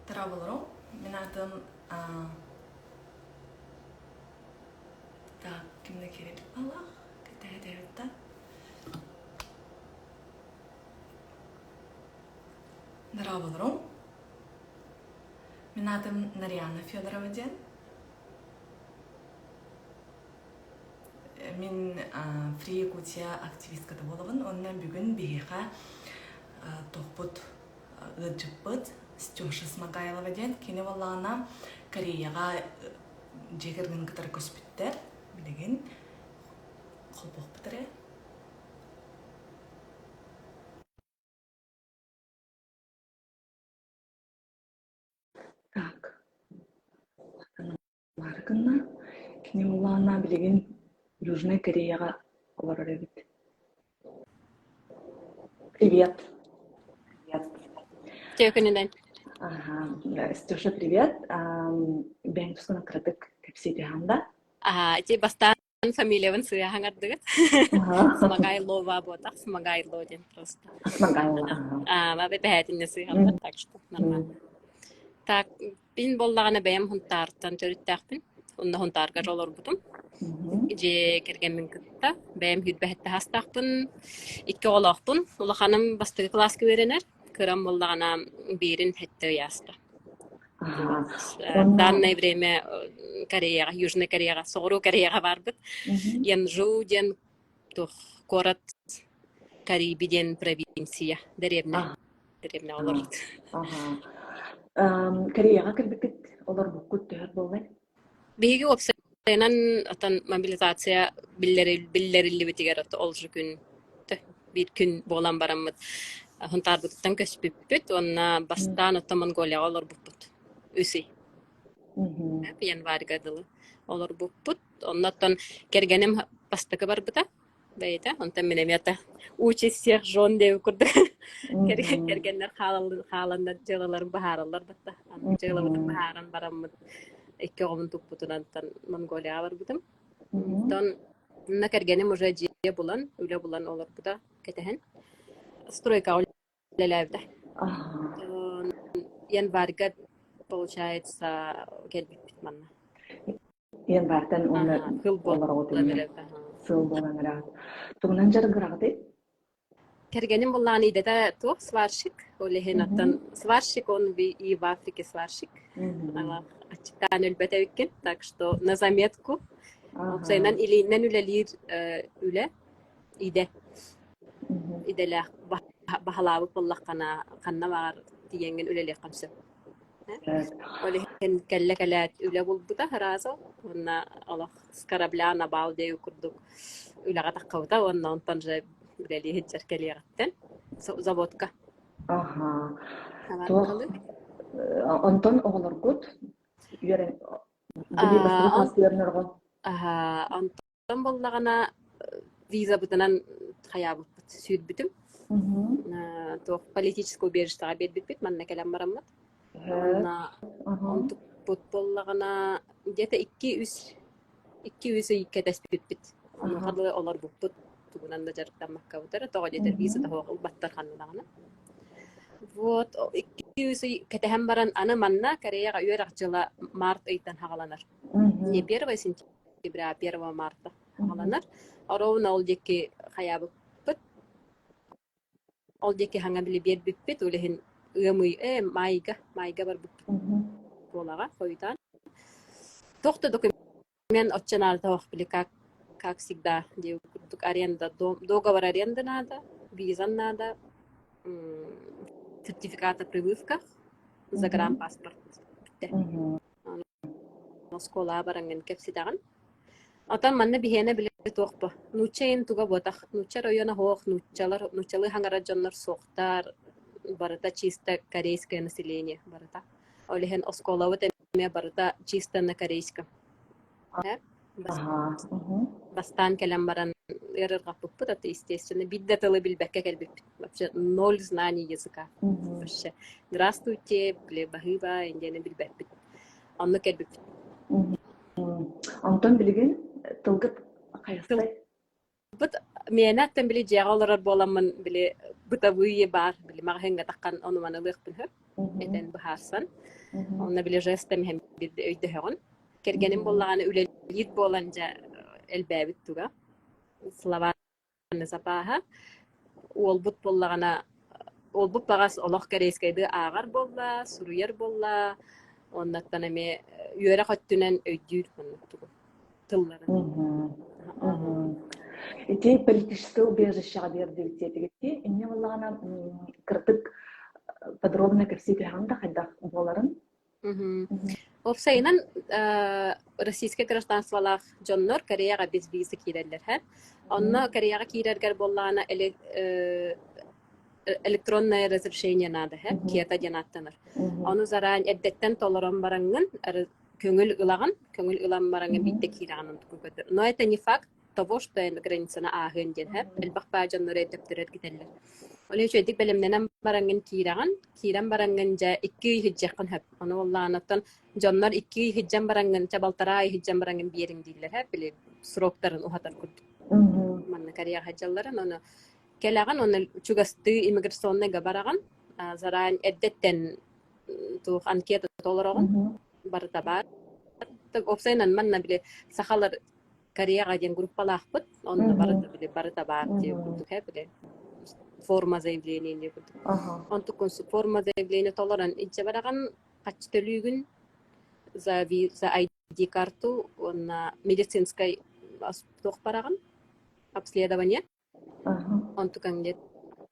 Travelero. Min adım tak kimde kerip Allah keteh devetta. Travelero. Min adım Nariyana Fyodorova diyen. Min Free Yakutia aktivistka da bolabın. Ondan bugün bihiqa tohbut ıcıbbıt Styoshas Magaylova diyen. Kini vallana Koreyaga jegirgin kıtır köspütter. Bilgin kolbok bitire. Так, Маркана, Кнемулана, Билигин, Южная Корея, Лоревит. Привет. Привет. Тёкөнүнөн. Ага, Стёша, привет. Бәңтүскүнө кырдык кепситиханда. Ти бастан фамилиябын сыя хаңардыгыт. Смагайлова ботак, Смагайло ден просто. Смагайло. Ма бепетинне сыйхалар, так что нормально. Так, бин боллагана бәйм хунтартан төрүттәкпин. Онна хунтарга жолор бутум. Же кергенмин кытта, бәйм хүтбәһетте хастакпын. Икки олакпын. Улаханым бастыгы класс көренер. Көрәм боллагана бирин хетте яста. В данное время Корея, Южная Корея, Сору Корея барбыт. Янжу ден тух город Карибиден провинция, деревня олар. Кореяга кирбикет олар буккут төһөр болбай. Биги опсайнан atan мобилизация биллерилли битигер олжу күн бир күн болан бараммыт. Хунтарбыттан көспүппүт, онна бастан ата Монголия олар буппут. Үси. Январь гадылы. Олар буппут. Оннаттан кергенем бастыкы барбыта. Бейта, онтан менем ята учи всех жон деп курды. Кергеннер халанда жылалар бахаралар бата. Жылалар бахаран бараммыт. Икки огомун туппутунан Монголия барбытым. Тон на кергенем уже жие булан, үле булан олар бута кетехен. Стройка олелевде. Январь получается келбит манна. Январьтан он олар отын. Сыл боланырат. Тугунан жаргырагды? Кергенем булан идета тух сварщик, олехен аттан сварщик, он и в Африке сварщик. Ала ачтан үлбетевиккен, так что на заметку. Опсайнан илинен үлелир үле иде. Иделе бахалабы боллаккана канна бар тиенген үлеле камсы. Олехен келлекелет үле булбута хараза. Онна алах с корабля на балде укурдук. Үлега таккаута, онна онтан же үлели хеджер келиягаттен. Заводка. Ага. Онтон оголор гут. Юрен били басты класс Онтон боллагана виза бутанан хаябыт сүйд бүтүм. Тох политическое убежище бит манна келем бараммат. Онтук боллагана где-то 200 кетеспит бит. Хадылы олар буппут тугунан да жарыктан макка бутара тога жетер виза да хогыл баттар ханнагана. Вот 200 кетехен баран аны манна Кореяга үйрак жылы март ыйтан хагаланар. Не 1 сентября, 1 марта хагаланар. Ровно ол деки хаябыт. Ол деки ханга били бербиппит улехин ымый майга бар болага койдан. Тохта документ отчанал тох били как всегда девушек аренда договор аренды надо, виза надо, сертификат о прибывках, загранпаспорт. Школа баранген кепсидаган. Атан манна бихене биле тохпа. Нучейн туга ботах. Нуча района хох, нучалы хангара жаннар сохтар. Барата чисто корейское население. Барата. Олехен оскола вот эме барата чисто на корейском. Бастан келем баран эрер каппыт, это естественно. Бидда тылы билбекке келбип. Вообще 0 знаний языка. Вообще. Здравствуйте, блебахыба, индияны билбекпит. Анны келбип. Антон билген тылгыт кайстай. Бут менаттан били жагалар боламын били бытабые бар били магенге таккан ону манылык бил. eten baharsan. Onna bile jestem hem bir öydü hegon. Kergenin bollağını ülelit bolanca elbäbit tuga. Slavanı sapaha. Olbut bollağına olbut bagas olaq kereskeydi ağar bolla, suruyer bolla. Onnattan eme yöre hattünen öydür manıktugu. Tılları. Эти политическое убежище бердилтетигити, эмне валлана кырдык подробно кепсити ханда хайдах боларын. Опсайынан российский гражданстволах жоннор Кореяга без визы киреллер ха. Онно Кореяга кирергер боллана электронное разрешение надо ха. Киета жанаттаныр. Оны заран эддеттен толорон барангын көңүл ылаган барангын битте кираган түгөдөр. Но это не факт того, что границана ахын ден ха. Элбахпа жоннор эддептерет кителлер. Оле чөйдик белемненен барангын киран барангын жа 2 үй хиджакын хеп. Аны оллаанаттан жоннор 2 үй хиджан барангын чабалтара үй хиджан барангын биерин дийлер хеп. Биле сроктарын ухатар курдук. Манна Корея хаджалларын оны келаган оны чугасты иммиграционныйга бараган. Заран эддеттен тух анкета толорогон. Барыта бар. Опсайнан манна биле сахалар Кореяга ден группалаахпыт. Онда барыта бар деп курдук хеп биле. Форма заявления не будет. Он такой форма заявления толеран. Инче бараган качтөлүгүн за ID-карту на медицинской тох бараган обследование. Он tukang лет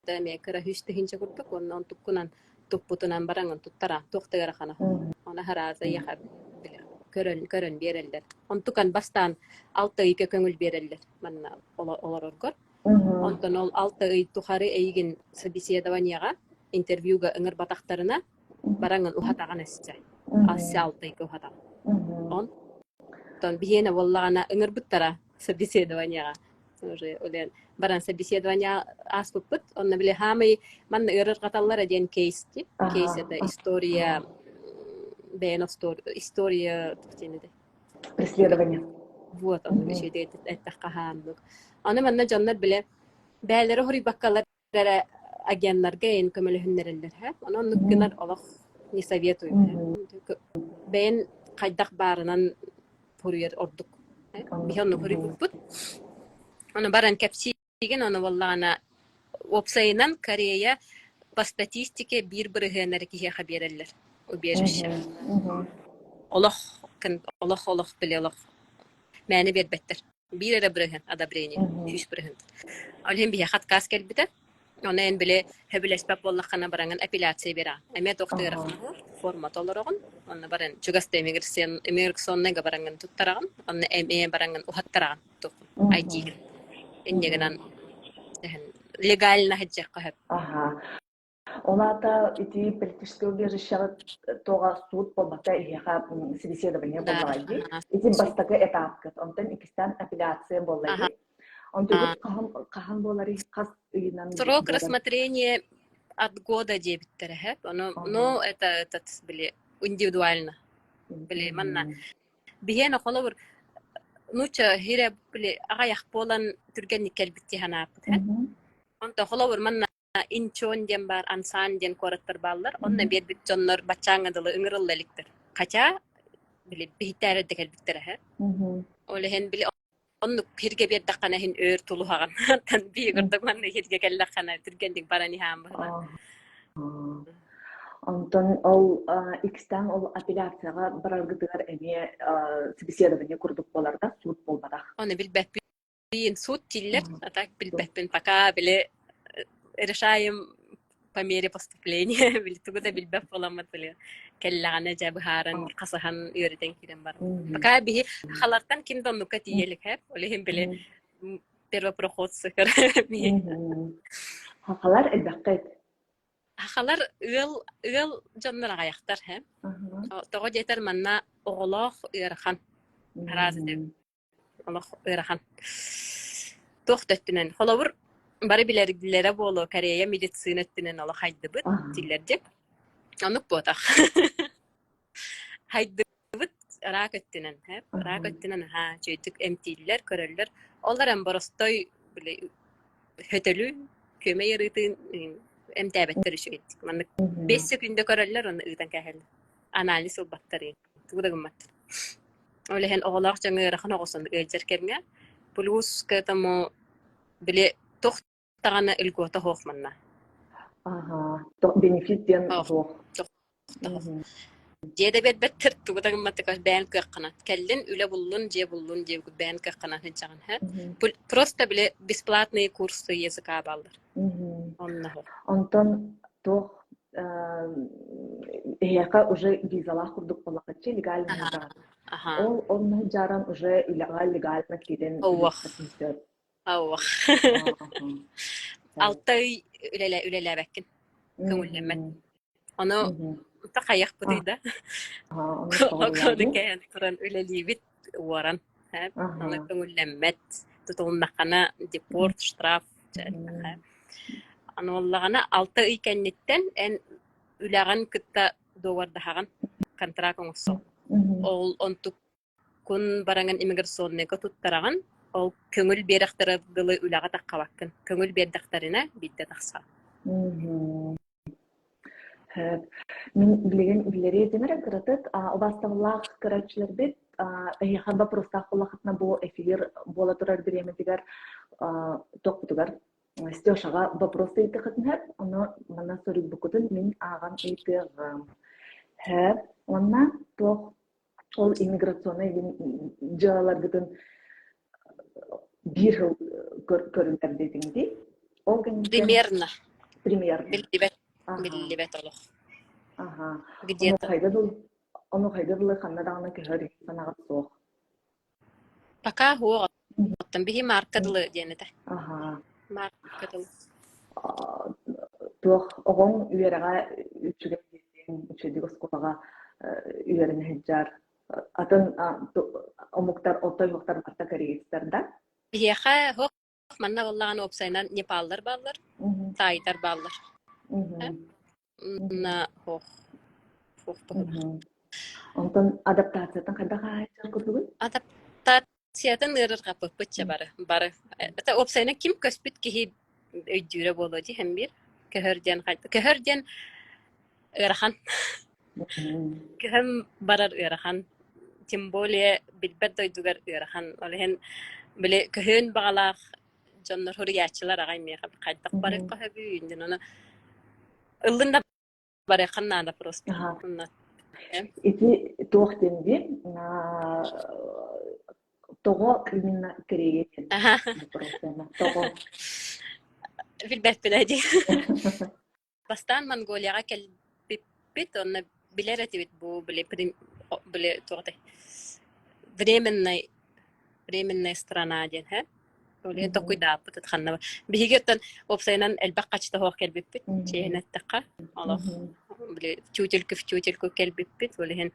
даме кара хүчтө хинче курдук. Он tukkunan туппутунан баранган туттара тохтагара хана. Она хараза яха көрөн берелдер. Он tukан бастан 6 айга көңүл берелдер. Манна олоргор. Онтон ол 6 ай тухары эйген собеседованияга, интервьюга ыңыр батактарына бараңын ухатаган эссе. Ассы 6 айга ухатаган. Онтон бихене боллагана ыңыр буттара собеседованияга. Уже олен баран собеседования аспыппыт. Онна биле хамый манна ырыр каталлар ден кейсти. Кейс это история история тенеде. Преследование. Вот он еще это кахамлык. Аны манна жаннар биле бәләре хори баккалар агентларга ен көмөлөһүннәрелләр ха. Анан нуккынар алах не советую. Бен кайдак барынан фурьер ордук. Биханны хори бут. Аны баран кепсиген аны валлана опсайынан Корея по статистике бир-биргенер киһе хаберелләр. Убежище. Аллах биле аллах. Мәне бербеттер. Bir ara bırakın adabreğini, 3 bırakın. Alhem bir yakat kas gelbide. Ona en bile hebil esbab bollakana barangan apelasiya bera. Eme doktora format olorogun. Ona baran çugasta immigrasyonga barangan tuttaragan. Ona eme barangan uhattaragan tokun. ID. Ennegenan legal nahajjaqqa hep. Олата ити политическое убежище тога суд болбата иха собеседование боллайды. Ити бастагы этапкы. Онтан икистан апелляция боллайды. Онтан кахан болары кас ыйынан. Срок рассмотрения от года дебиттер хеп. Но это биле индивидуально. Биле манна бихена холовр нуча хире биле агаяк болан түрген келбитти ханап. Онта холовр манна инчон ден бар ансан ден кораттар баллар онна бербит жоннор бачаңадылы ыңырыллаликтер кача биле бихтары декелбиттер ха олехен биле онну хирге бердакана хин өр тулуган тан би гырдык манна хирге келлакана түргендик барани хаамбыла Онтон ол икстан ол апелляцияга бараргытыгар эме собеседование курдук боларда суд болбадак. Оны билбеппин суд тиллер атак билбеппин пока биле решаем по мере поступления. Билетугуда билбеп боламат биле. Келлагана жабыхаран касахан үйрөтен кирен бар. Пока бихи халартан киндон нука тиелик хеп. Олехин биле первопроходцы кер. Хакалар элбаккайт. Хакалар ыл жаннар аяктар хеп. Того жетер манна оголох ырахан. Разы деп. Оголох ырахан. Тохтеттинен холовур бары билердилere болу Корея медицинеттинен ала хайдыбыт тиллердеп. Анук ботак. Хайдыбыт ракеттинен, хеп. Ракеттинен ха чөйтүк эмтиллер, көрөллөр. Олар ем боростой биле хөтөлү, көмө ярытын эмтәбәттер şu ettik. Manlık 5 sekünde körələr onu ıdan kəhəl. Analiz ol batteri. Tuğda gımmat. Öyle hen oğlaq janı raxana qosan ölcer kermə. Plus kətamo bile toxtağana ilgota hoxmanna. Aha. Benefit diyen hoq. Jede bet tuğda gımmat kaş bən kəqqana. Kəllin üle bullun, je bullun, je bən kəqqana hıçağın hə. Просто bile бесплатные курсы языка балдар. Онна хоқ. Онтон тоқ яка уже визалах курдук болақчы легально жара. Ол онна жаран уже легально киден. Ауах. Алтай үлеле бәккен. Көңіллемет. Оны тақаяқ бұдыйда. Оғады кәйін тұран үлелебет уаран. Оны көңіллемет. Тұтылыннақана депорт, штраф. Аны оллағана 6 ай кәннеттен ән үләған күтті доғардағаған контракт оңысыл. Ол онтық күн бараңын иммиграционныға тұттараған, ол көңіл беріқтірі ғылы үләға таққа баққын. Көңіл бердіқтарына бейді тақса. Мен білері демірі кіратыт, обастығылақ кіратшылар бет, әйіқанба простақ болақытына бұл эфир бола тұрар біремедігер тоқ бұтығар. Стешаға вопросы ите хатнер, оны мана сорик букутун мен ағам итегам. Хәп, онна тоқ ол иммиграционный жалар гытын бир жыл көрүнтер дедиңди. Ол Примерно. Примерно. Биллибет олох. Ага. Где-то. Оны хайдырлы ханнадағына көхөр санағат соқ. Пока хуоғат. Оттан бихи маркадылы денеті. Ага. Маркадылы. Тоқ оғын үйеріға үтшіген дейін, үтшедігі сколаға үйеріне хеджар. Атын омуктар, оттой жоқтар барта кәрегеттерді? Бияқа хоқ манна боллаған опсайнан Непалдар баллар, Тайдар баллар. На хоқ болар. Онтан адаптациятын қайдаға айтар көрдігін? Адаптациятын ырырға пөппітші бары. Это опсайна ким көспіт кехи өйдюре болуды hem bir. Köhörden ırahan. Köhüm barar ırahan. Tim bolye bilbet doydugar ırahan. Olehen bile köhün bağlar canlar huriyatçılar ağaymiya. Kaydak barı köhü büyündün onu. Illında barı kanna da prosto. İti toğ dendi. Toğu именно кереге. Toğu. Bilbet biledi. Bastan Mongolya'ya gelbit onu bilerek bu bile toğde. Временная страна ден ха. Оле такой да путат ханна. Бигеттен опсайнан элбакчта хох келбит. Чейнаттака. Аллах. Биле чутелкө келбит. Оле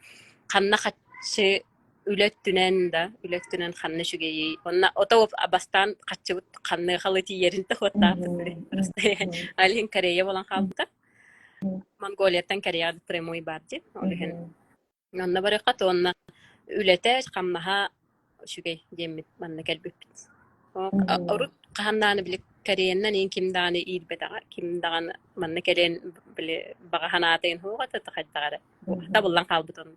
ханна хатчы үлөттүнен ханны шүгейи. Онна отоп абастан качыбыт ханны халыти еринте хотта. Алин Корея болан халта. Монголиядан Кореяга прямой барды. Олehen. Онна баракат онна үлете камнаха шүгей демит манна келбит. Орут каханнаны биле Кореяннан ин кимданы илбетага, кимдаган манна келен биле багаханатын хугата тахаттагара. Та болан калбытын.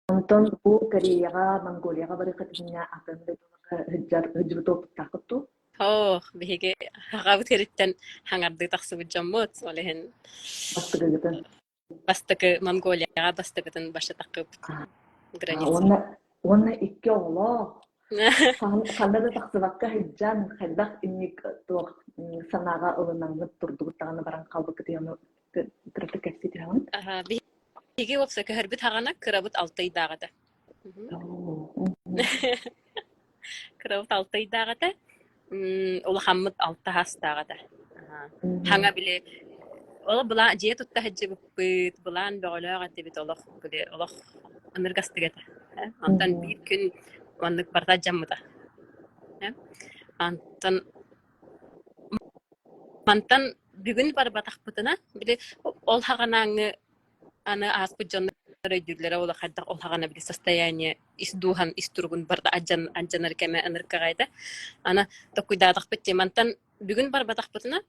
Онтон бу Кореяга, Монголияга баракатына атынды хыджыр топ такытту. Биһиги хагабыт кериттен хаңарды тахсыбыт жаммут. Олehen. Бастыгы Монголияга бастыгытын башы такып граница. Онна икки оғло. Хандады тақсыбаққа хыджан, хайдақ инник тоқ санаға ылынаңып тұрдығыттағаны баран қалбы кітеяны тұрты кәпсі тірағын? Биһиги опса көхөрбүт хагана кырабыт 6 ай дагата. Кырабыт 6 ай дагата. Ол хаммыт 6 хас дагата. Хаңа биле ол була же тутта хыджыбыт, булан бөөлөөгө дебит олох биле олох аныргастыгата. Антан бир күн ваннык барта жаммыта. Антан бүгүн бар батакпытына биле ол хаганаңы аны аспы жоннор өйдүрлөр ола кайда ол хагана биле состояние истухан истургун барда анжанар кеме аныркагайда ана токуйдадак бетте мантан бүгүн бар батакпытына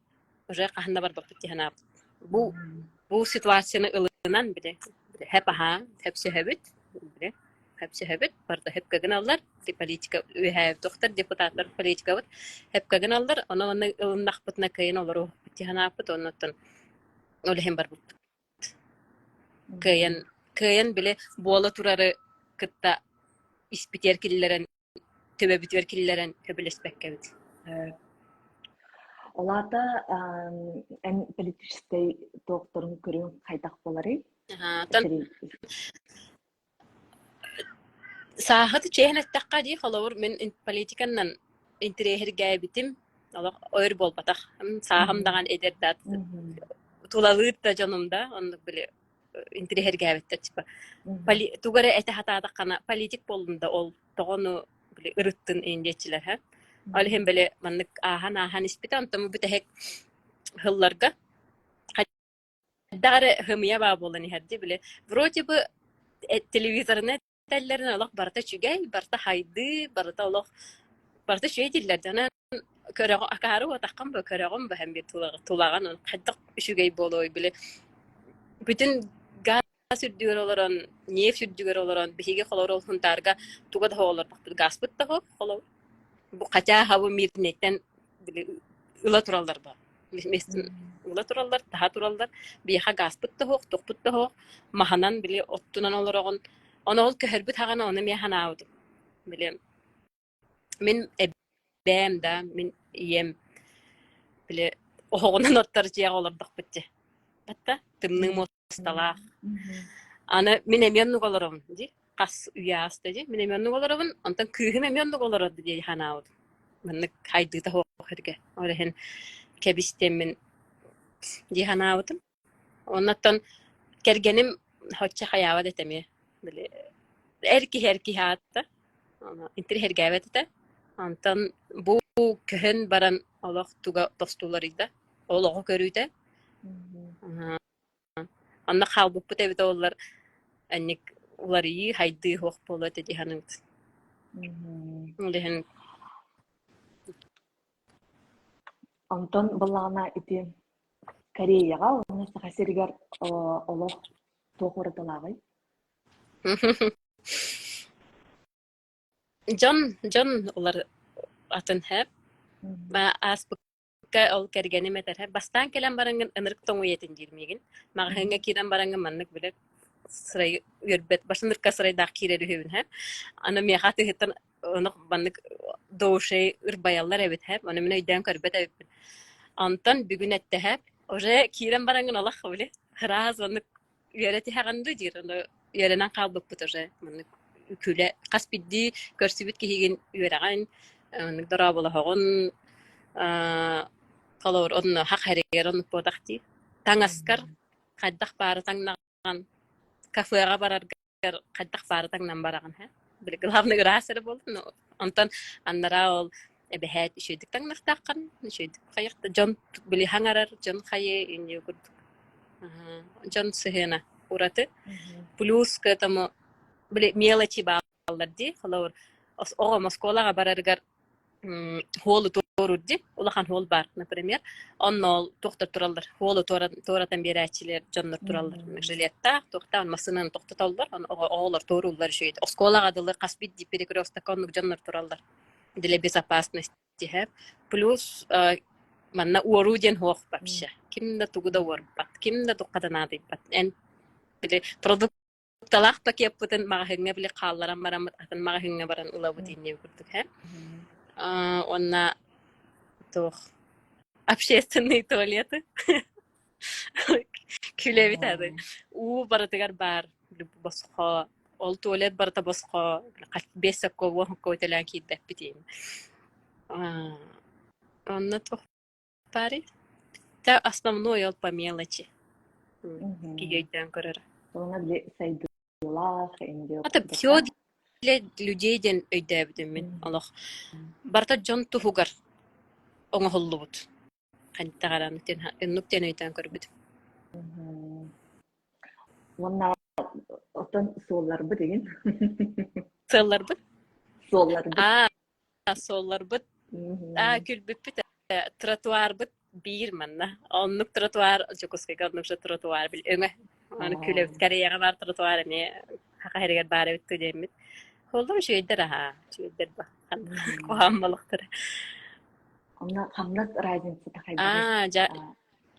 уже кахна бар бапты хана. Бу ситуацияны ылынан биле. Hep aha, hepsi hebit. Биле. Hepsi hebit. Barda hep kagınallar. Di politika ühe doktor deputatlar politika var. Hep kagınallar. Ona ılınnak butna kayın olur o bitti hana but ondan. Öyle hem bar but. Kayın bile boğala turarı kıtta ispiter killeren töbe biter killeren köbelesbek kebit. Олата en политический докторун көрүн кайдак болары. Saahat çehnettakka di xolawur men politikandan interehir gaybitim Allah oyur bolbataq. Saaham dagan ederdat. Tulalıt da canımda onu bile interehir gaybittä tipa. Tugara ete hatada kana politik bolunda ol toğunu bile ırıttın endeçiler ha. Alhem bile manlık ahan ispitan tamu bitehek hıllarga. Dare hımya babolani haddi bile. Вроде бы televizoruna tellerine Allah barta çügey, barta haydı, barta Allah barta şey dillerden köre akarı ve takım bu köreğim bu hem bir tulağan haddak çügey boloy bile. Bütün gaz sürdüyor olaran, nef sürdüyor olaran bihige kolor olsun targa tuga da olur bak gaz bitti ho kolor. Bu kaça hava mirnetten bile ıla turallar ba. Mestin ıla turallar, daha turallar. Biha gaz bitti ho, tok bitti ho. Mahanan bile ottunan olaran onu ol köherbit hagana onu mi hanawdu. Bile min ebem da min yem bile oğunan ottarıcıya olurduk bitti. Hatta tımның mostala. Ana min emyonluk olurum di. Qas uyas dedi. Min emyonluk olurum. Ondan kühüm emyonluk olurdu diye hanawdu. Minnik haydı da hoğurge. Orhen kebistemmin di hanawdum. Ondan kergenim hoçça hayavat etemi. Bile erki hatta. Ana intir hergavet ete. Ondan bu köhen baran Allah tuga tostularıydı. Oloğu görüydü. Anna halbuki bu tevde onlar annik ular iyi haydi hoq bolu dedi hanım. Lehen Антон баллана ити Кореяга оны сахасиргер олох тоғырдылагы. John ular atın hep. Ba asbukka ol kergeni meter hep. Bastan kelen barangın ınırk tongu yetin jirmegin. Mağa henge kiran barangın manlık bile sıray yürbet. Başın ırka sıray dağ kireri hüvün hep. Ana miyahatı hitan onu banlık doğu şey ırbayallar evet hep. Onu mine ödem karbet evet. Antan bugün ette hep. Oje kiran barangın Allah bile. Hıraz onu yöreti heğandı dir. Onu yörenen kalbuk bu oje. Manlık küle kasbiddi körsübüt ki higin yöreğen. Darabıla hoğun kalor onu hak heriger onu podakti. Tangaskar kaddak barı tangnağan kafeğa barar kaddak barı tangnan baragan ha. Bir glavne grasere boldu. Ondan anlara ol ebehet işedik tangnaqtaqan işedik qayıqta jon bili hangarar jon xaye inyo gud. Jon sehena uratı. Plus katamu bili melachi ballar di kalor o Moskolaga barargar holu toruddi. Ulahan hol bar, например. Onnol toxtar turallar. Holu toratan beraçiler jonlar turallar. Mecliyetta toxtan masının toxtatallar. Oğlar torullar şeydi. Oskolaga adılır qasbiddi перекрёсток onluk jonlar turallar. Для безопасности hep. Plus manna uorudien hoq babşa. Kimde tuguda warpat. Kimde toqadanadi pat. En bile produktlar paket putan magahınga bile qallaran baramat atan magahınga baran ulabutini kurduk hep. Ona toch общественные туалеты. Külevit adı. U baratagar bar basqa. Ol tualet barata basqa. Qat besakko wa ko telanki dappitin. Ona toch pare. Та основное по мелочи. Кигейден көрөр. Ona bile saydılar, indi. Ата всё для людей ден өйдөбүдүм мен. Аллах. Барта жон тухугар. Оңа холлубут. Кантагаран тен нуктен өйдөн көрбүт. Ona otan sollar bu degen. Соллар бут. Sollar bu. Соллар бут. Күлбүт бит. Тротуар бут. bir manna. Onluk trotuar Jokoskega onluk trotuar bil öňe. Onu külebt Koreýaga bar trotuar ne haka herger bare bitdi demit. Holdum şeýder ha. Şeýder bak. Kohammalyktır. Онна хамнат разница тахайдары.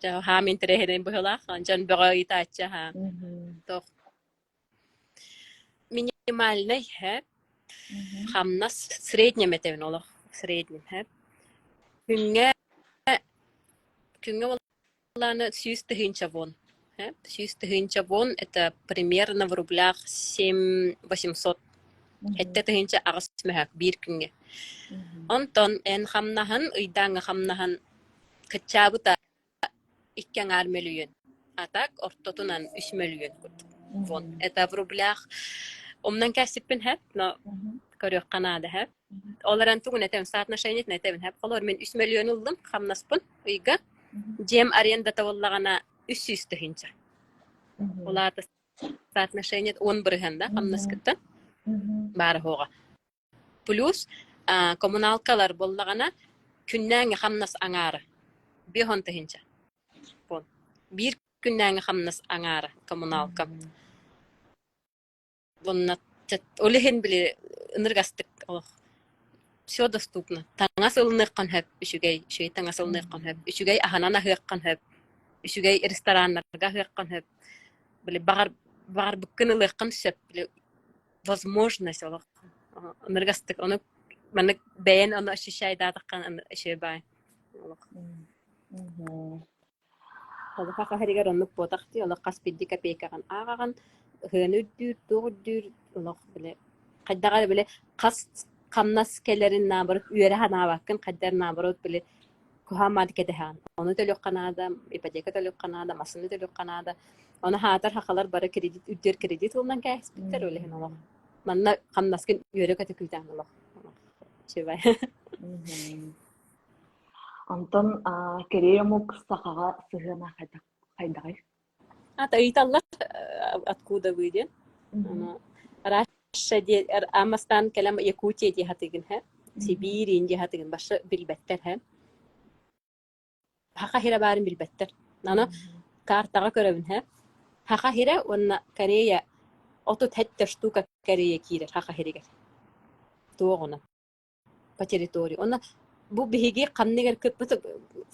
Ja hamin terehen bohla jan bögöy taçça ha. Tok минимальный hep хамнас средне метевин олох средним hep. Күнгө оланы 100 тысяч вон. Hep 100 тысяч вон это примерно в рублях 7-800. Хетте тысяча агыс мэхак бир күнгө. Онтон эн хамнахан ыйдаң хамнахан кычабыта 2 миллион. А так ортотунан 3 миллион. Вот. Это в рублях. Умнан кәсиппен хәп, но көрөк канада хәп. Оларан тугун этем соотношение нетем хәп. Олар мен 3 миллион улдым, хамнаспын. Ыйга. Жем аренда тавыллагана 300 тысяча. Олар соотношение 10 биргәндә хамнаскытта. Бары хога. Плюс коммуналкалар боллагана күннәң хамнас аңары. 5 тысяча. Вот. Bir күннәң хамнас аңары коммуналка. Бунна олehen биле ыныргастык олох. Всё доступно. Таңасылны канһап, үшүгәй, шей таңасылны канһап, үшүгәй аханана хыккан хап, үшүгәй рестораннарга хыккан хап. Биле багар буккынлы каншап биле возможность олох. Ыныргастык оны мен бәян аны ощущайда таккан шебай. Олох. Хәзер хака һәргә ронлык ботакты, олох каспидди копейкаган агаган хөнүдүр, тогдүр, олох биле. Кайдага биле кас камнас келерин набыр үере хана баккын, кайдар набыр биле кухамад кедехан. Оны төлөк канада, ипотека төлөк канада, машина төлөк канада. Оны хатар хакалар бары кредит, үддер кредит улдан кәсбиттер олehen олох. Манна камнаскын үере катыкыйдан олох. Шебай. Антон Кореямук сахага сыгына хайдагай. Италлар откуда выйдет? Раша де Амастан келем Якутия ди хатыгын ха, Сибирь инди хатыгын башы билбеттер ха. Хака хира барын билбеттер. Нана картага көрөбүн ха. Хака хира онна Корея ото тәттер штука Корея кирер хака хиригер. Тоогона по территории. Онна бу биһиги каннигер кытпыт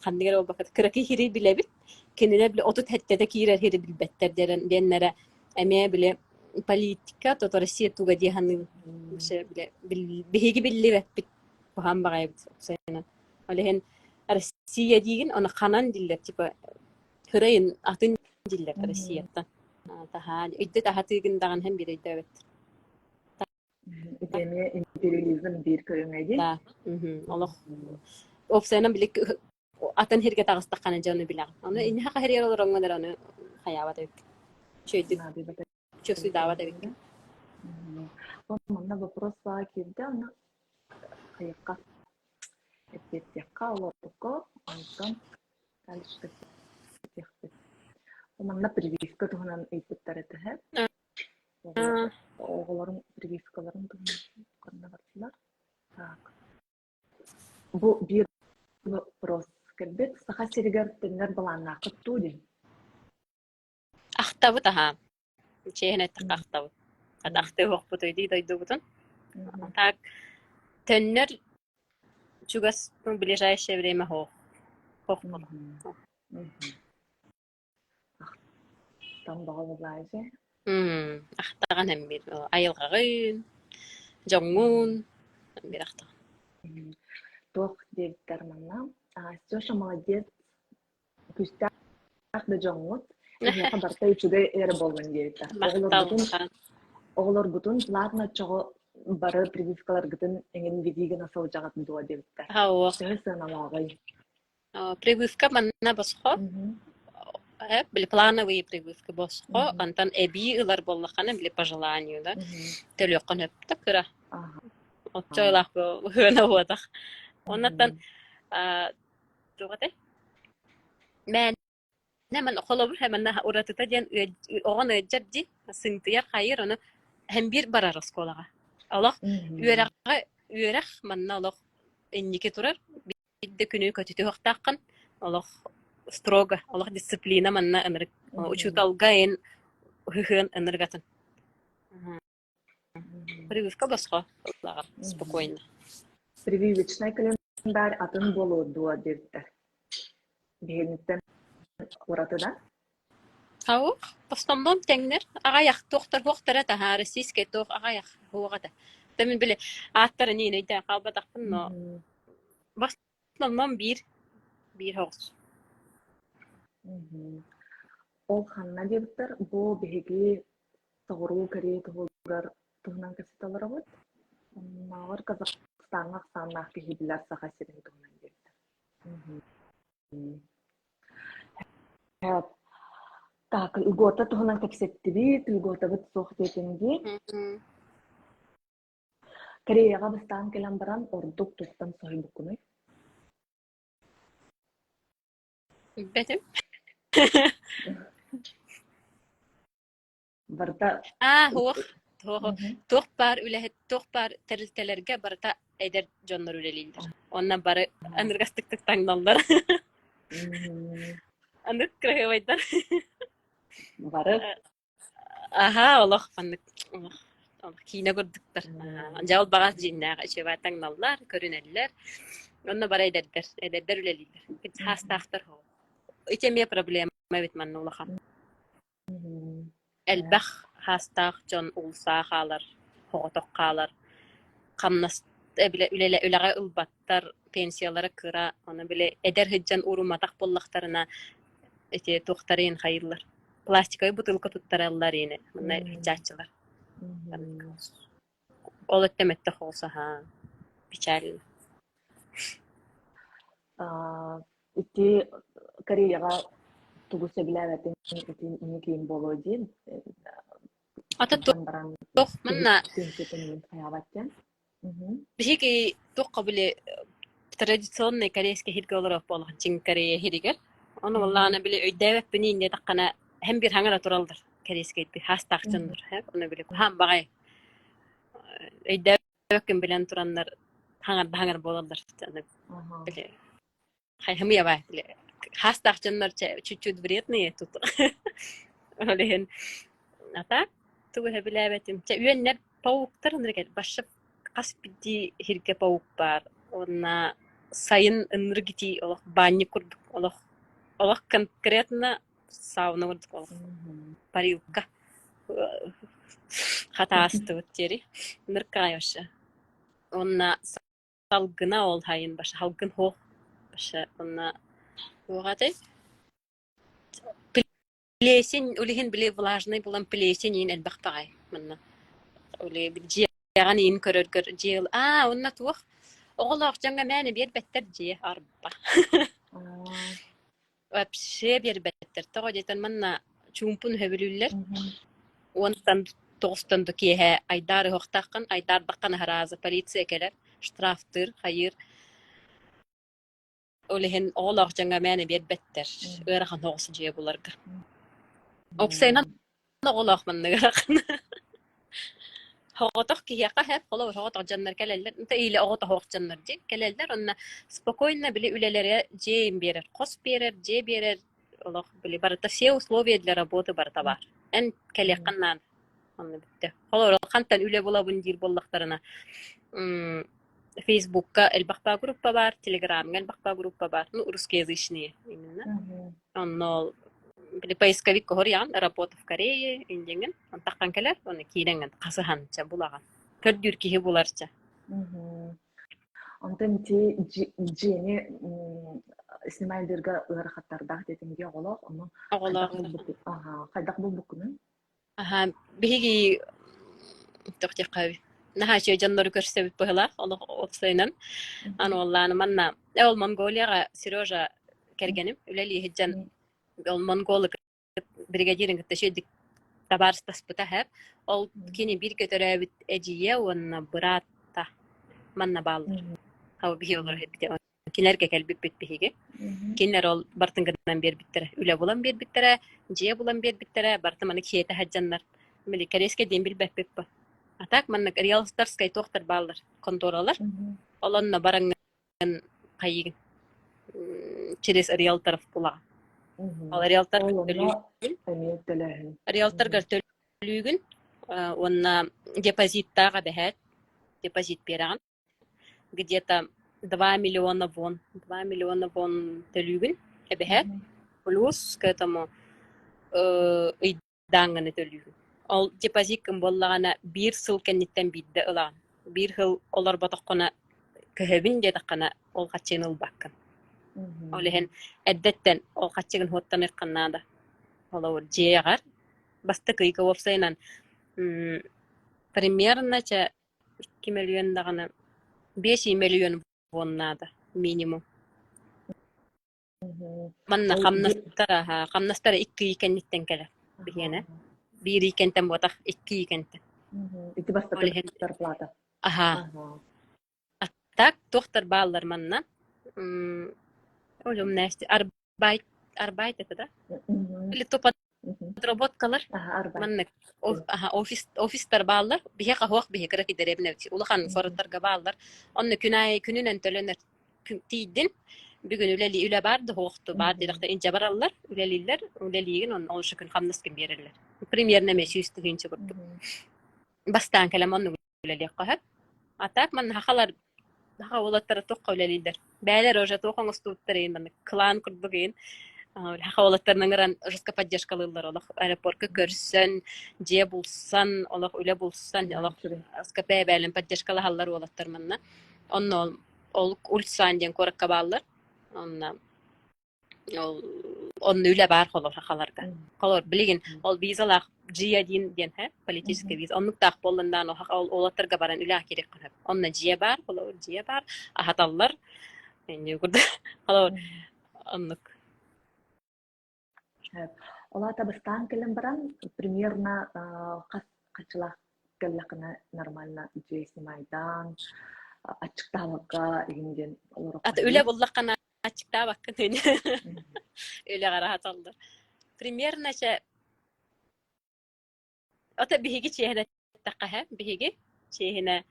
каннигер ол бакат кыраки хири билебит. Kenine bile otu tettede kirer heri bilbetter denlere emeğe bile politika to Rusya tuga dihanı şey bile bihigi billi ve bit bu ham bagay senen olehen Rusya diyin ona kanan diller tipa hırayın atın diller Rusya'dan daha idde daha tigin hem biri evet Ideme imperializm bir körüngeydi. Da Allah opsenen bile atan herge tağıstakkan canı bilen. Onu inni haqa her yer olur onlar onu hayavata bek. Şöyle чувствую давата бек. Мында вопрос бар келди, аны кайыкка эптекка олорго, антон талышты. Мында прививка тугунан эйттер этеһе. Оголорун прививкаларын тугунан бартылар. Так. Бу бир вопрос келбет, саха сиригер теннер баланна кыттуди. Ахтабы таха. Чехне тахтабы. Адахты хокпутойди дойдубутун. Так теннер чугас в ближайшее время хокпут. Там багалайже. Ахтаган hem bir айылгагын, жоңун bir ахтаган. Тох девтер манна. Сёша молодец. Күстак да жоңут. Я кадарта үчүгө эре болгон дейт. Оголор бутун ладно чого бары прививкалар гытын эңин видиген асыл жагатын дуа дейттер. Хаа. Сөйсөн алагай. Прививка манна босхо. Били плановые прививки босхо, антан эби ылар боллаканы били по желанию, да. Төлөккөн өптө кыра. Отчойлах бу хына бодак. Оннан тугате. Мен холобур hemen уратыта ден огон жадди сынтыяр хайыр аны hem bir барар сколага. Аллах үйрәк манна аллах эннике турар. Бидде күнү көтүтө хактаккан олох строго олох дисциплина манна ынырык учуталгайын хыхын ыныргатын. Прививка басқа спокойно. Прививочный календарь атын болуду дирдер. Бигенниттен уратыда. Ау, в основном теңнер агаяк тоқтар таха российский тох агаяк хугата. Тәмен биле аттар ни нейдә калбатакпын, но в основном бир хогс. Ол ханна дирдер бу биги тогруу кери тогулар тугнан касеталар вот. Мавар Казахстанга санах бигилер сахасирин тугнан дирдер. Так, льгота тугнан капсеттиби, льгота бит сохтетинги. Кореяга бастан келен баран ордук тустан сойбукуны. Бетем. Барта Тохпар үләһет тохпар терилтелерге барта эдер жоннор үлелилдер. Онна бары аныргастыктык таңдалдар. Аныр крайвайдар. бары Аха, олох паннык. Олох кине көрдүктөр. Жабыл багас жиннага ичеба таңдалдар, көрүнеллер. Онна бары эдердер үлелилдер. Хастахтар хо. Ичеме проблема бит манна улахан. Элбах хастах жон улса халар, хоготок халар. Камнас үлеге ылбаттар пенсиялары кыра, оны биле эдер хыджан уруматак боллактарына эти тохтарын хайырлар. Пластиковый бутылка туттараллар эне, мына жачылар. Ол өттөмөттө холса ха. Печаль. ити Кореяга тугуса билебетин ити кийин болоди. Ата тох манна бихиги тох биле традиционный корейский хирголоров болгон чин Корея хиригер. Onu vallahi bile ödevep beni inde takana hem bir hangara turaldır. Kereskeyt bir hastaqçındır. Onu bile ham bagay. Ödevep bilen turanlar hangar bolaldır. Bile hem ya bay bile hastaqçınlar çüçüt вредные тут. Öyle ata tu bile betim. Üyenler pavuktar ınırgel. Başa kaspidi hirge pavuk var. Ona sayın ınırgiti olaq banyo kurduk olaq олох конкретно сауна вырдык олох парилка хатаасты өттери ныркайоша онна салгына ол хайын баша халгын хох баша онна огатай плесень улихин биле влажный булан плесень ин элбахтагай манна уле бижяган ин көрөргөр жел онна тух оголох жаңга мәне бер беттер же арба Вообще бербеттер. Того детен манна чумпун хөбүлүллер. Онтан тоостан докеhe айдар хоктаккан, айдар баккан харазы полиция келер, штрафтыр, хайыр. Олehen олах жаңа мәне бербеттер. Ырахан тоосун же буларга. Оксайнан олах манна гаракан. Хоготох кияка хеп холо хоготох жаннар келелер. Инте иле оготох хог жаннар ди келелер. Онна спокойно биле үлелере жем берер, кос берер, же берер. Олох биле барта все условия для работы барта бар. Эн келекканнан онна битте. Холо кантан үле болабын дир боллактарына. Фейсбукка элбахпа группа бар, Телеграмга элбахпа группа бар. Ну русскоязычные именно. Онно биле поисковик корян работа в Корее индеген он таккан келер оны кийренген касыханча булаган көрдүр кихи буларча онтен ти жени снимайлерге ырахаттарда детинге оголох оны кайдак булбукуну биги тохтякави нахачы жаннор көрсөбүт была оны оксайнан аны олланы манна ол Монголияга Сережа кергеним үлели хиджан ол монголик бригадирин гытташедик табарстас бутахер ол кини бир көтөрөбүт эжие онна брата манна баллар хау биолор хетте кинерге келбип битбиге кинер ол бартынгынан бер биттере үле булан бер биттере же булан бер биттере бартыманы киете хаджаннар мили корейске дем билбеппеп ба атак манна реалстарскай тохтар баллар конторалар олонна баранган кайыгын через риэлторов була. Ол риэлтор гөртөлүгүн онна депозиттага бэхет, депозит бераган. Где-то 2 миллиона вон төлүгүн бэхет. Плюс к этому ыйдаңганы төлүгүн. Ол депозит кым боллагана 1 сыл кенниттен бидде ыла. 1 жыл олар ботоккона көһөбүн дедаккана ол качын ылбаккын. Олehen эддеттен ол качыгын хоттан ыкканнада. Олор жеягар баста кыйга вопсайнан примерно 2 миллион дагана 5 миллион воннада минимум. Манна камнастара 2 кенниттен келе. Бигене. 1 кенттен ботак 2 кенттен. Ити баста зарплата. Ага. Так доктор баллар манна. Олум näste arbeit это да? Или то подработкалар. Манна офистар баллар. Бие кахок бие кара кидеребне. Улахан фораттарга баллар. Онны күнүнөн төлөнөр тийдин. Бүгүн үле барды хокту бар дедакта инже бараллар. Үлелигин он олшы күн камнас ким берерлер. Примерно мен 100 тыгынчы бурду. Бастан келем онны үлелик кахат. Атак манна хакалар хакалаттар токка үлелилер. Бәлер уже тоқоң стуттарин мен клан курдугин. Хакалаттарның гран жестко поддержкалылар. Олар аэропортка көрсөн, же булсан, олар үле булсан, олар скп бәлен поддержкалы халлар олаттар манна. Онно ол ульсан ден коракка баллар. Он үле бар холор хакаларга. Холор билген ол визалар G1 ден политический виза. Оннук так болундан ол олаттарга баран үле керек кылып. Онна G бар, холор G бар. Ахаталлар. Эне гурда. Холор оннук. Ола табыстан келем баран примерно качылак келлакына нормально жейси майдан ачыктабакка инден олорок. Ата үле боллаккана ачыктабакка тене. Үле караталды. Примерно ата биһиги чехне такка биһиги чехне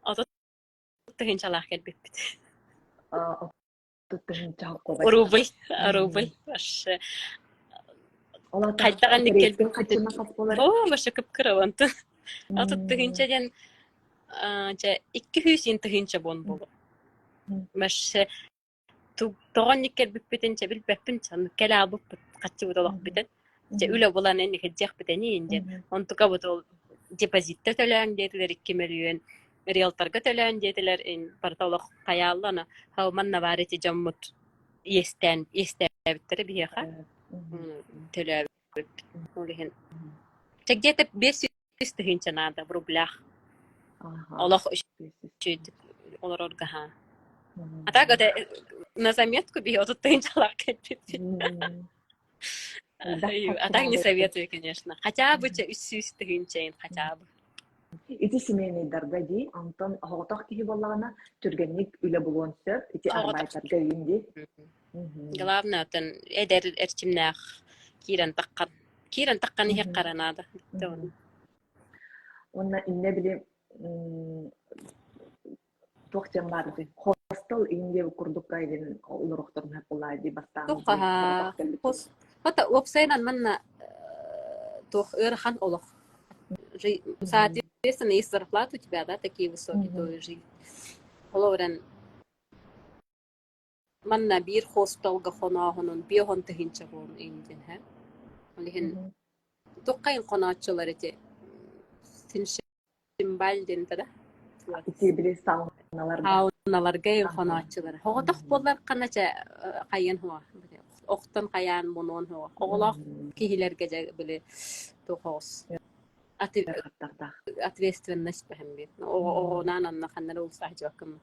ата тыгынчалак келбеп. Рубль. Аш. Кайтаган никел качына кат болар. Башы кыпкыраванты. Ата тыгынчадан 200 тыгынча бон болду. Маш тогон никел биппетенче билбеппин чан келабып качы бодолок битен. Же үле булан эни хеджек битени инде. Онтука бодол депозитте төлөң дедилер 2 миллион. Риэлторга төлөөн жетилер порталог каяллана хавманна барити жаммут естебиттери бияха төлөбүт олихин где-то 500 тыгынча надо в рублях олох үчүд олорорга ха атага да на заметку бие отут тыгынчалар кетти атак не советую, конечно, хотя бы 300 тыгынча хотя бы. Ити семейный даргади, антон хоғытақ кихи боллағана түргенник үлі болуын сөп, ити арбайтарға үйінді. Главное, отын әдер әрчімнәқ кирен таққан. Кирен таққан ехек қаранады. Онна инне біле тоқтен барды. Хостел инде күрдік қайден ұлырықтырын әп олайды бастаған. Тоқа. Ота опсайнан манна тоқ ұрхан олық. Соответственно, есть зарплаты у тебя, да, такие высокие, то и жизнь. Лорен, манна бир хостелга хонагонун биохон тыгынчагон инден, ха? Олихин токкайын конаачылар эти симбалден да? Ити биле сауналарга конаачылар. Хоготох боллар канача кайын хуа. Октан каян монон хуа. Оголак кихилерге же биле тохос. Ответственность пахмбит. Нанан наханнар улсах жакым.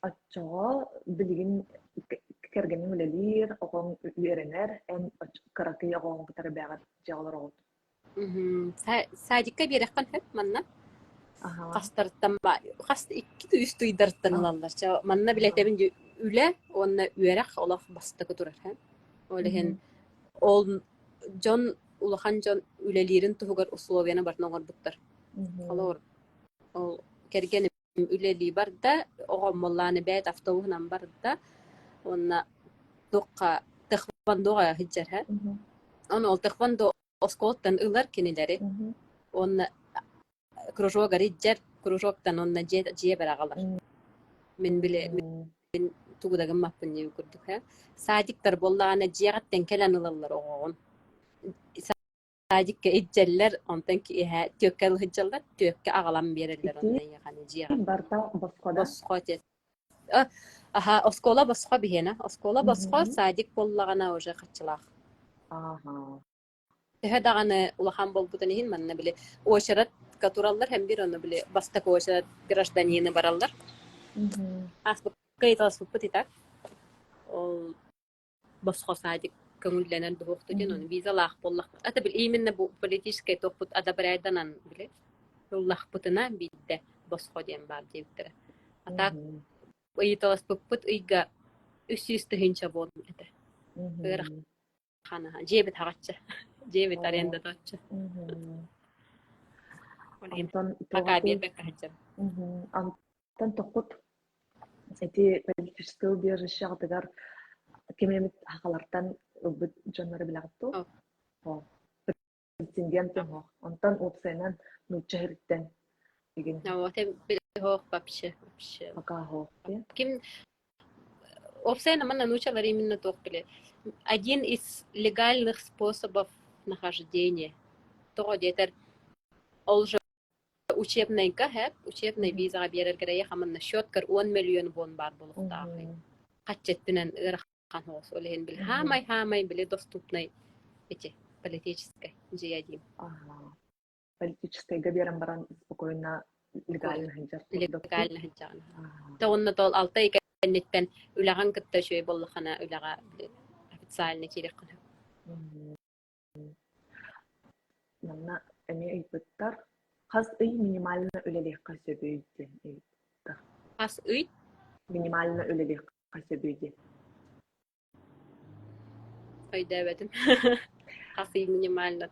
Аччага билигин кергени үлелир, огон үйренер, эн каракый огон кытары бягат жагалар огот. Садикка береккан хеп манна. Кастартан ба, каст 200 туйдартан алалар. Манна билетебин үле, онна үйрек олах бастыкы турар ха. Олехен ол Джон улахан жон үлелерин тугар условияны бартнагар буттар. Алар ол кергени üleli barda oğommollarını bät avtobuhnan barda onna doqqa tıxvandoğa hijjarha onu ol tıxvando oskottan ılar kinileri onna krujog'a hijjar krujog'tan onna jiye beragalar min bile min tugudagın mappın diye kurduk ha sadiktar bollağına jiyatten kelen ılallar oğon sadikka hijjaller ondan ki ha tökkel hijjallar tökke ağalam bererler ondan yani jiyaga barta basqada basqot aha oskola basqa bihena oskola basqa sadik bollağına oja qaçılaq aha tehedağını ulahan bolbutan ihin manna bile oşarat katurallar hem bir onu bile bastak oşarat graždaniyini barallar asbık kayıtas putitak ol basqa sadik köngüllenen duhuktu din onu viza laq bollaq ata bil iminne bu politiskay toqput ada baraydanan bile yollaq putuna bidde basqa diyen bar deyiptire atak kayıtas puput uyga üstüstü hinça bolum ete ıraq xanaha jebit haqatça jebit arenda tatça Anton Макабир беккахча. Антон тоқут эти политическое убежище атыгар кемемит хакалартан убут жоннары билакту. Претендент хо. Антон опсенан нуччахириттен деген. Ну, тем бихох вообще. Пока хо. Ким опсена манна нучалар именно тох биле. Один из легальных способов нахождения. То детер олжа учебнайга хэп учебный визага берер керек хамна счёткар 10 миллион вон бар болуктагы качеттинен ырхан хос олен бил хамай биле доступный эти политической жиядим политической габерам баран спокойно легально хинжар то онна тол алтай кеннеттен улаган кытта шөй боллахана улага официальный керек кына манна эми ыйпыттар Хас ый минимально өлелек касебүйден. Хас ый минимально өлелек касебүйден. Кайда бетим. Хас ый минимально.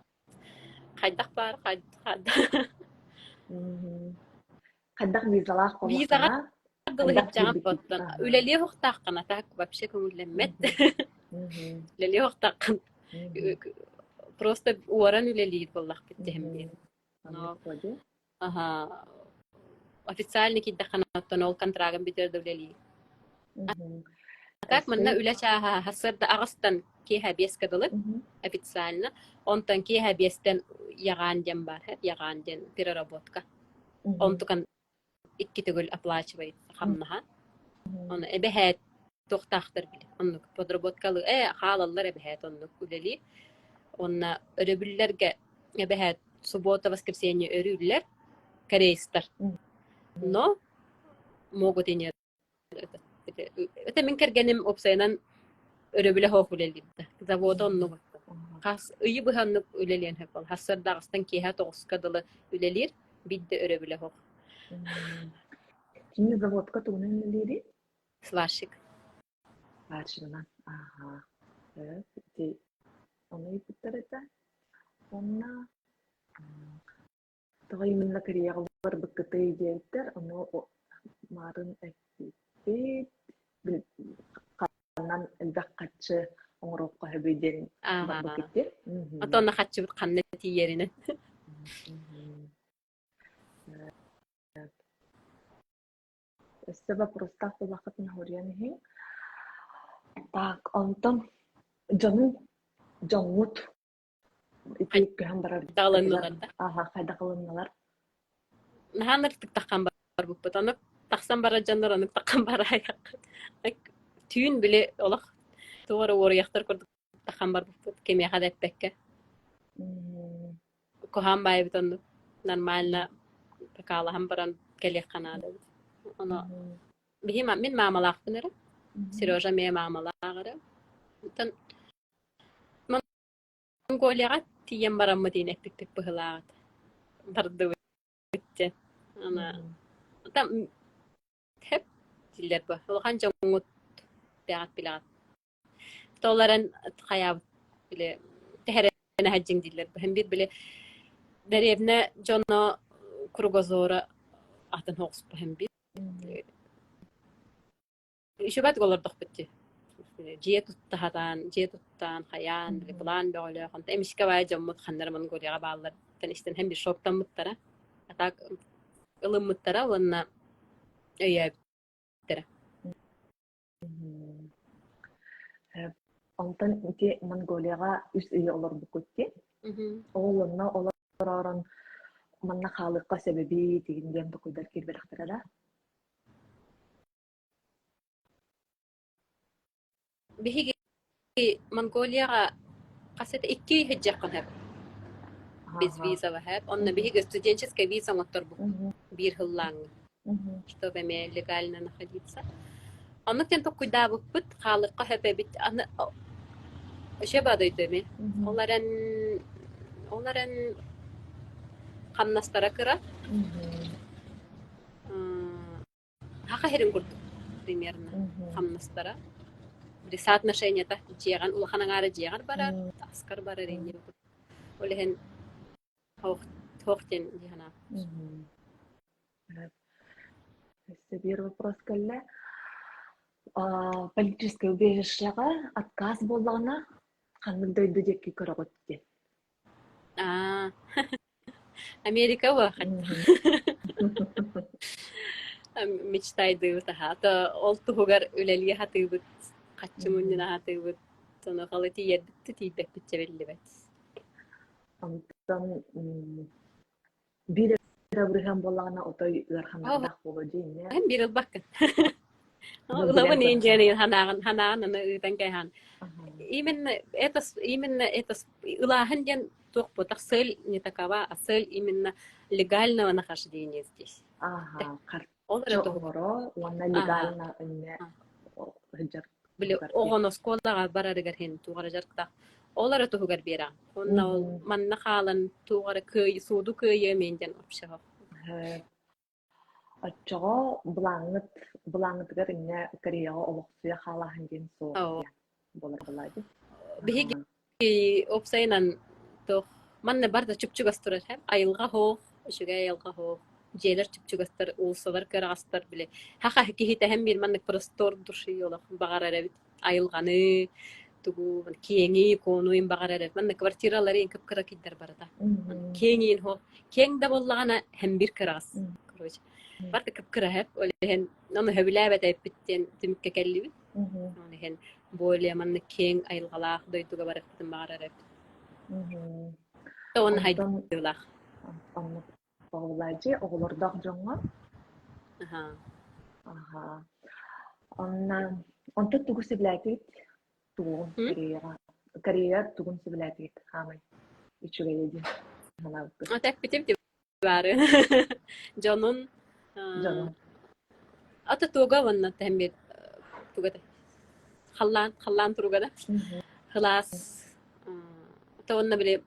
Кайдак бар, кайда. Кайдак визалах болса. Визага дылып жагып боттон. Өлеле хоктаккана так вообще көңүллөнмөт. Өлеле хоктаккан. Просто уоран өлелейт боллак биттем. Ага. Официальный киддаханаттан ол контрагын битердүүлели. Так манна үлачаха хасырда агыстан кеха бескадылык официально. Онтан кеха бестен яган дем бар, яган ден переработка. Онтукан икки төгүл оплачивает хамнаха. Оны эбехет тохтахтыр биле. Оннук подработкалы халаллар эбехет оннук үлели. Онна өрөбүллерге эбехет суббота-воскресенье өрүллер корейстар. Но могут и нет. Это мен кергеним опсайнан өрөбүле хох үлелидде. Завода онну бакта. Хас ыйы быханнык үлелен хепал. Хассырдагыстан кеха тоғыскадылы үлелер бидде өрөбүле хох. Кини заводка туунан үлелери? Сварщик. Сварщигынан. Ага. Оны ипиттер это. Онна Тогы именно Кореягалар быккыты идеяттер, оно марын эппит канан элбек качы оңоропко хөбөйден быккыты. Атонна качы бут канны тиерине. Өстө вопростах вакытын хорьяны. Так, онтон жоңут ити кем барар. Далынналарда. Ага, кайда кылынналар. Наханыртык таккан бар буппут. Аны таксан бара жандар, аны таккан бара аяк. Түйүн биле олох. Тугары орыяктар көрдүк таккан бар буппут. Кеме хадап бекке. Кохан байбыт аны нормально такала хам баран келек канада. Аны бихи мен мамалак бинер. Сережа ме мамалагыра. Тан Монголияга тиен бараммы дейін әппек бұғылағыд. Барды өтті. Там хеп дилер бұ. Олған жоңғыт бәғат білағыд. Толарын қаябыд біле тәхәрәне хаджин дилер бұ. Хем бір біле дәребіне жоны кругозора атын hoğus bu hem bir. Şubat golorduk bitti. Jiye tuttan, hayan, bulan böyle. Hanta emişke vay jammut xanlarımın goriyaga bağlar. Ben işten hem bir şoktan muttara. Atak ılım muttara onna öye bittara. Ondan ити Монголияга үс үй олор букутти. Оолунна олоророн манна хаалыкка себеби дегенден букуйдар кирберактара. Bihigi Mongolia qasat ikki hijjaqan hep. Biz visa ve hep. Onna bihigi студенческая виза мотор bu. Bir hıllang. Чтобы me легально находиться. Аннык тен токуйда бут халыкка hep bit аны şebadaydı mı? Onların qamnastara kıra. Haqa herin kurdu. Примерно. Qamnastara. Bir соотношение-то жеган улаханаңары жеган барар, аскар барар инде. Олehen хоқтен дихана. Bir вопрос келе. Политическое убежищега отказ боллагына кандайдойду жекки көрөгөттү. Америка вахат. Мечтайды таха. Та олтугар үлелие хатыбыт. Каччымынна хатыбыт. Тоно халыти еддитти тийбек битчебеллебет. Антан bir Abraham bolлагына отой ырханадак болду дейне. Hem bir yıl bakın. Ulava ninjani hanağın ıdan kayhan. Именно это улахан ден тохпо таксел не такова, а цель именно легального нахождения здесь. Ага, карчоро, вона легально не хиджар. Биле огоно сколага барарыгар хен тугара жаркта. Олар тугар бера. Онна манна халан тугара көй суду көйе менден опшага. Ачага булаңытыгар инне Кореяга олуксуя халахан ден соо. Болар. Биги опсайнан тох манна барда чүпчүгастырар хем айылга хоо, шуга айылга хоо. Jeler çüpçügastır, ulsalar karastır bile. Haqa hikihite hem bir manlık prostor duşu yola bağararak ayılganı, tugu kengi konuyum bağararak manlık kvartiraları en kapkara gider barada. Kengin ho, keng da bollağına hem bir karas. Barda kapkara hep öyle hen onu hevlabet hep bitten tümükke kelli. Onu hen böyle manlık keng ayılgalaq doyduga baraktan bağararak. Onu haydılar. Oğulacı, oğulurdaq joңa. Onta tugu sibilatit, tugun Koreya tugun sibilatit, hamay. İçüge yedi. Tek bitim var. Canın. Ata tuga vanna tembe tuga. Hallan tuga da. Halas. Ta onna bile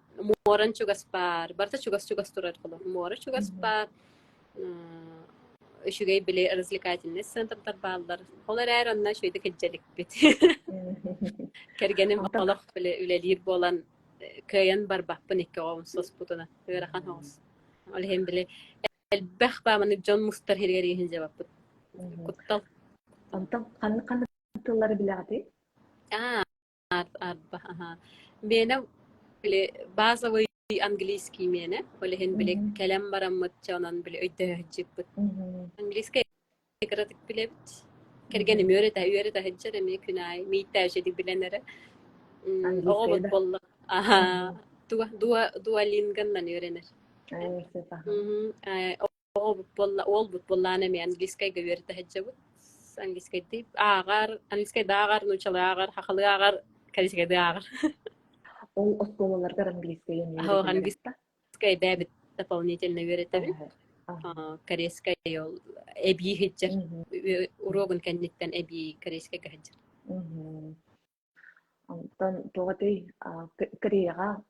moran chugas par barta chugas turar kolo mora chugas par şugay bile развлекательный центр ballar olar eranna şöyle keccelik bit kergenim Allah bile ülelir bolan kayan barbah panik o sos putuna verahan hos olhem bile elbah ba man jon mustar hergeri hin cevap kuttal antam kan tılları biladi arba benim bile bazı ve İngilizce miyene, öyle hen bile kelam baramatçanan bile ödehcip. İngilizce karatık bile bit. Kergenim öğrete hecere mi künay, miyte şedi bilenere. Oğul bolla. Aha, dua lingandan öğrenir. Oğul bolla ne mi İngilizce öğrete hecebe. İngilizce deyip İngilizce dağar, nuçalı ağar, hakalı ağar, karışık dağar. Ол осколаларга английская اه английская бабит дополнительно öğretebil. Koreyskaya yol ebi hiccer. Urogun kennetten ebi koreyskaya hiccer. Ondan togatay Koreyaga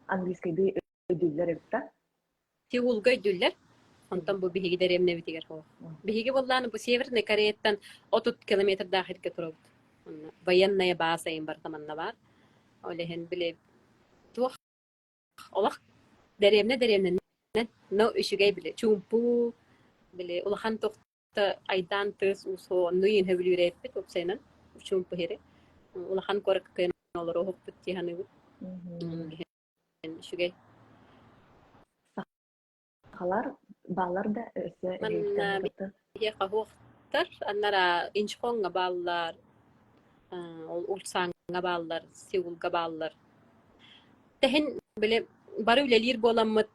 angliskayda ödüller epta. Tiulga ödüller. Ondan bu bihigi deremne bitiger ho. Bihigi bollany bu Severny Koreyadan 30 kilometr dahilge turub. Военная база им бартаманна бар. Олehen bile tuh olak deremne no işüge bile çumpu били улахан тохта айдан тыс усо нуин хевлүреппит опсенан учум похире улахан корак кен олоро хоппут тиханы шугай Халар балар да өсө манна эйттен бие кахуктар аннара инчхонга баллар ол улсанга баллар сиулга баллар тehen били бары үлелир боламмыт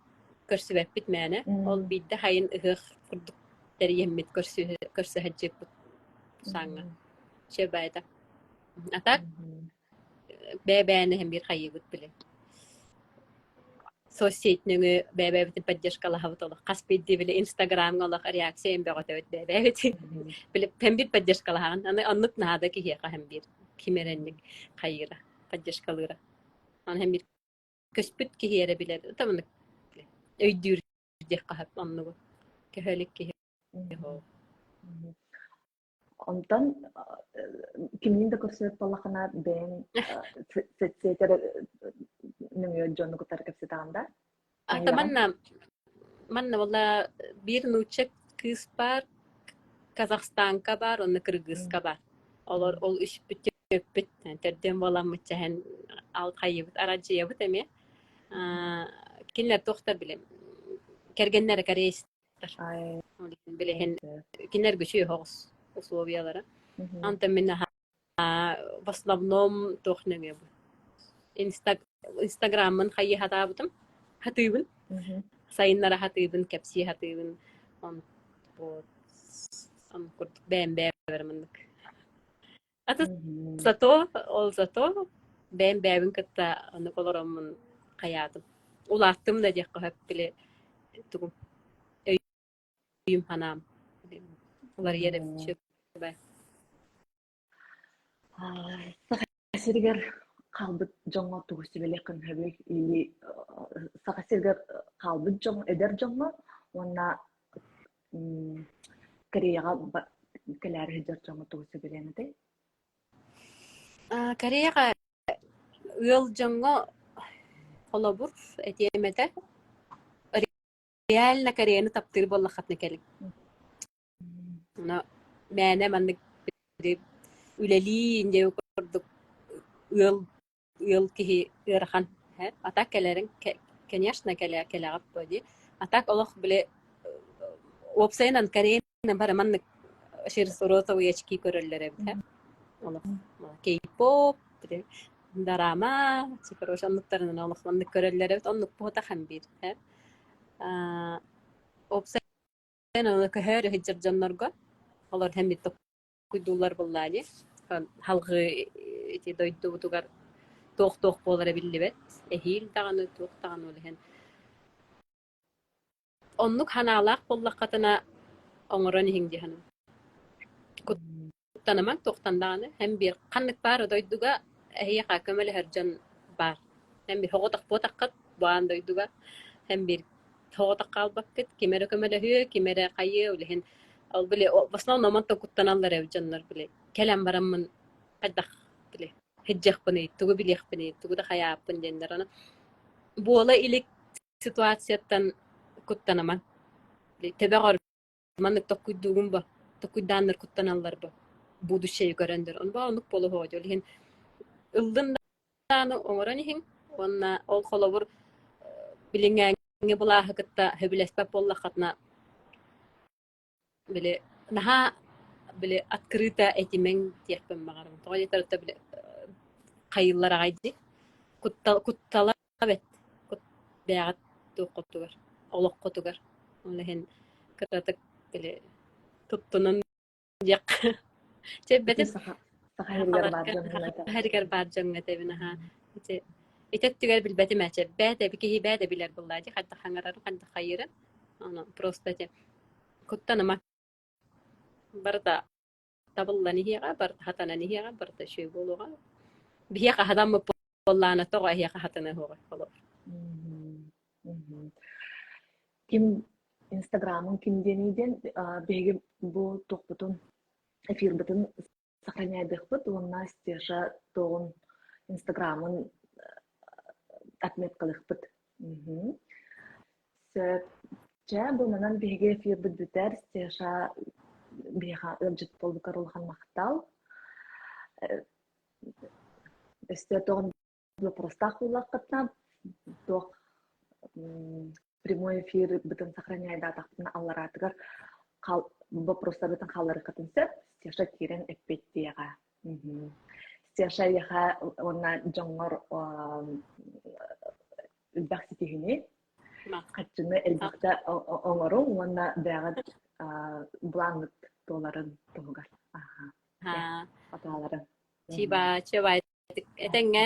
көрсүбеппит мәне ол бидде хайын ыгых курдук терьеммит көрсөһөджеп саңга чебайда атак бэбэне hem bir хайыбыт биле соцсетнүңү бэбэбитин поддержкалаһабыт олох каспидди биле инстаграмга олох реакция бөгөтөбүт бэбэбит биле hem bir поддержкалаһаган аны оннук наада киһиэка hem bir кимеренник хайыра поддержкалыра аны hem bir көспүт киһиэре билер тамынык өйдүр дек кахап оннугу көһөлүк киһи Онтон кимнин да көрсөт балахана бен сетер нөмө жонну кутар кепсетаганда манна валла бир нучек кыз бар Казахстанка бар онны Кыргызка бар олар ол үч бүтөппүт терден боламмытчаһен ал кайыбыт араджыябыт эме кинлер тохтар билем кергеннер корейстер билehen кинлер güçü hoğuz условиялары анта мен в основном тохнеге инстаграмын хайы хатабытым хатыбын сайыннара хатыбын кепси хатыбын он вот он курдук бэм ата зато бэм кытта аны колоромун каятым улаттым да дек кахап биле тугум өйүм ханам улар ереп чөбай сагасиргер калбыт жоңго тугусу белекин хөбү или сагасиргер калбыт жоң эдер жоңго онна Кореяга келер хеджер жоңго тугусу беленде Кореяга ыал жоңго холобур этиемете реально Кореяны таптыр боллахатны келик но мәне маннык үлели инде көрдүк ыал кихи ырахан атак келерин конечно келегап боди атак олох биле опсайнан Кореяны бара маннык шир соротовый очки көрөллөр эбит олох кей-поп дарама чикорошанныктарын олох маннык көрөллөр эбит оннук бота хамбир опсайнан оны көһөр хиджер жоннорго олар hem bir kuydular bulladı. Halgı eti doydu tugar toq bolara billibet. Ehil tağını toq tağını olehen. Onnuk hanalaq bollaqatına oңорон hingdi hanım. Kuttanamak toqtandağını hem bir qanlık bar doyduga ehiye qakömeli hercan bar. Hem bir hoğotaq botaqat boğan doyduga hem bir hoğotaq qalbaqkit kimere kömele hüye kimere qayı olehen. Al bile в основном он тоқуттаналлар эвжаннар биле келем бараммын кайдах биле хеджахпыны тугу билехпыны тугу да хаяаппын дендер аны буола илик ситуацияттан куттанаман тебегор маннык токуйдугун ба токуйданнар куттаналлар ба будущее көрөндөр он ба онук болу хоожол хин ылдын даны оңорон хин онна ол холобур билиңеңе булаахы кытта хөбүлеспеп боллахатна биле наха биле открыто этимен тиэхпен магарым тоҕойетарыта биле кайыллар агайди куттала бет кут бягат тууккотугар олоккотугар олехин кытатык биле туттунун жак чеббетин сахаригер бар жоңга тебинаха итеттигер билбети мэче бэте бикихи бэте билер буллади хатта хангарары ханта хайыры ана просто те куттанама барда табылланы хига барда хатананы хига барда шөй болуга бияка хадам боллана тога хига хатана хога холо ким инстаграмын кимдениден беги бу токпутун эфирбытын сохраняйдыхпыт онна стежа тоон инстаграмын отметкалыхпыт Жа бу манан биге фир бүдүтер стеша биха ылжыт болду карулхан мактал. Эсте тогон простах улакытна тох прямой эфир бытын сохраняй да тактына алларатыгар кал вопростар бытын халары кытынсып стеша кирен эппеттига. Стеша яха онна жоңгор бахситихини качыны элбакта оңорун онна бягат блангыт долларын тогар. Аталарын. Чиба этеңге